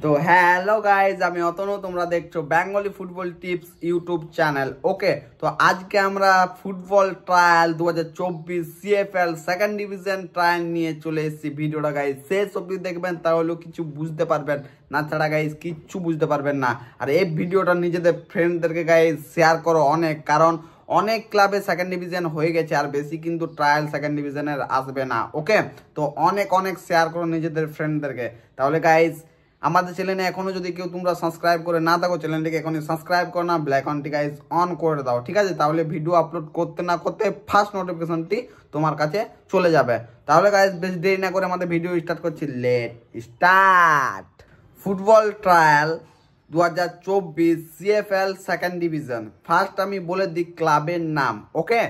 তো hello guys, আমি অতনু, তোমরা দেখছো Bengali football tips YouTube channel. Okay, তো আজকে আমরা football trial 2024 CFL second division trial নিয়ে চলে এসেছি। ভিডিওটা গাইজ শেষ অবধি দেখবেন, তাহলেও কিছু বুঝতে পারবেন, না ছাড়া গাইজ কিচ্ছু বুঝতে পারবেন না। আর এই ভিডিওটা নিজেদের ফ্রেন্ডদেরকে গাইজ শেয়ার করো অনেক, কারণ অনেক ক্লাবে সেকেন্ড ডিভিশন হয়ে গেছে আর বেশি কিন্তু ট্রায়াল সেকেন্ড ডিভিশনের আসবে না। ওকে, তো অনেক অনেক শেয়ার করো নিজেদের ফ্রেন্ডদেরকে। তাহলে গাইজ আমাদের চ্যানেলে এখনো যদি কেউ তোমরা সাবস্ক্রাইব করে না থাকো, চ্যানেলটিকে এখনই সাবস্ক্রাইব করো না, ব্ল্যাক অনটি গাইজ অন করে দাও, ঠিক আছে? তাহলে ভিডিও আপলোড করতে না করতে ফার্স্ট নোটিফিকেশনটি তোমার কাছে চলে যাবে। তাহলে গাইজ বেশ দেরি না করে আমাদের ভিডিও স্টার্ট করছি। Let start. Football trial 2024 CFL second division. First আমি বলে দিই ক্লাবের নাম। ওকে,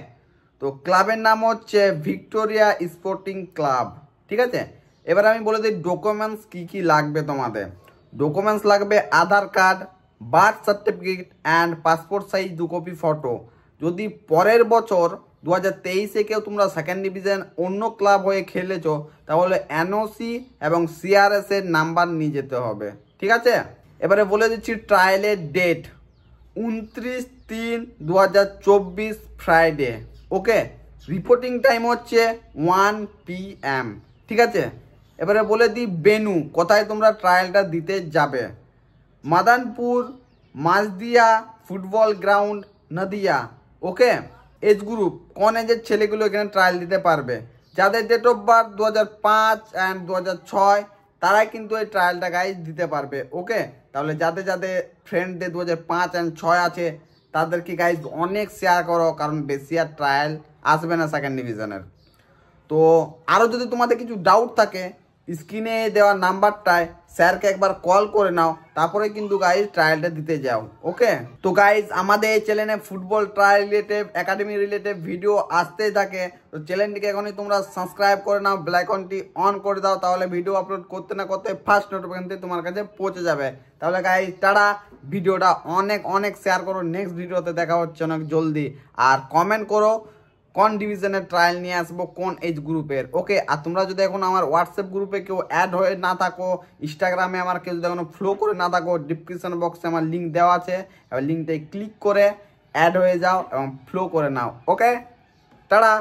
তো ক্লাবের নাম হচ্ছে ভিক্টোরিয়া স্পোর্টিং ক্লাব, ঠিক আছে? এবার আমি বলে দিই ডকুমেন্টস কি কি লাগবে তোমাদের। ডকুমেন্টস লাগবে Aadhaar card, birth certificate and passport size 2 copy photo. যদি পরের বছর 2023-এ কেউ তোমরা সেকেন্ড ডিভিশন অন্য ক্লাব হয়ে খেলেছো, তাহলে এনওসি এবং সিআরএস এর নাম্বার নিয়ে যেতে হবে, ঠিক আছে? এবারে বলে দিচ্ছি ট্রায়ালের ডেট 29/3/2024 ফ্রাইডে। ওকে, রিপোর্টিং টাইম হচ্ছে 1 PM, ঠিক আছে? এবারে বলে দিই বেনু, কোথায় তোমরা ট্রায়ালটা দিতে যাবে। মাদানপুর মাঝদিয়া ফুটবল গ্রাউন্ড, নদিয়া। ওকে, এজ গ্রুপ কোন এজের ছেলেগুলো এখানে ট্রায়াল দিতে পারবে? যাদের ডেট অফ বার্থ 2005 অ্যান্ড 2006 তারাই কিন্তু এই ট্রায়ালটা গাইজ দিতে পারবে। ওকে, তাহলে যাদের যাদের ফ্রেন্ডদের 2005 অ্যান্ড 6 আছে তাদেরকে গাইজ অনেক শেয়ার করো, কারণ বেশি আর ট্রায়াল আসবে না সেকেন্ড ডিভিশনের। তো আরও যদি তোমাদের কিছু ডাউট থাকে, স্ক্রিনে দেওয়া নাম্বারটায় স্যারকে একবার কল করে নাও, তারপরে কিন্তু গাইজ ট্রায়ালটা দিতে যাও। ওকে, তো গাইজ আমাদের এই চ্যানেলে football trial related, academy related video আসতেই থাকে। তো চ্যানেলটিকে এখনই তোমরা সাবস্ক্রাইব করে নাও, ব্ল্যাক অনটি অন করে দাও, তাহলে ভিডিও আপলোড করতে না করতে ফার্স্ট নোটিফিকেশন তোমার কাছে পৌঁছে যাবে। তাহলে গাইজ টাটা, ভিডিওটা অনেক অনেক শেয়ার করো। নেক্সট ভিডিওতে দেখা হচ্ছে অনেক জলদি। আর কমেন্ট করো কোন ডিভিশনের ট্রায়াল নিয়ে আসবো, কোন এজ গ্রুপের। ওকে, আর তোমরা যদি এখন আমার হোয়াটসঅ্যাপ গ্রুপে কেউ অ্যাড হয়ে না থাকো, ইনস্টাগ্রামে আমার কেউ যদি এখনো ফলো করে না থাকো, ডিসক্রিপশন বক্সে আমার লিঙ্ক দেওয়া আছে, এবার লিঙ্কটাই ক্লিক করে অ্যাড হয়ে যাও এবং ফলো করে নাও। ওকে, টাটা।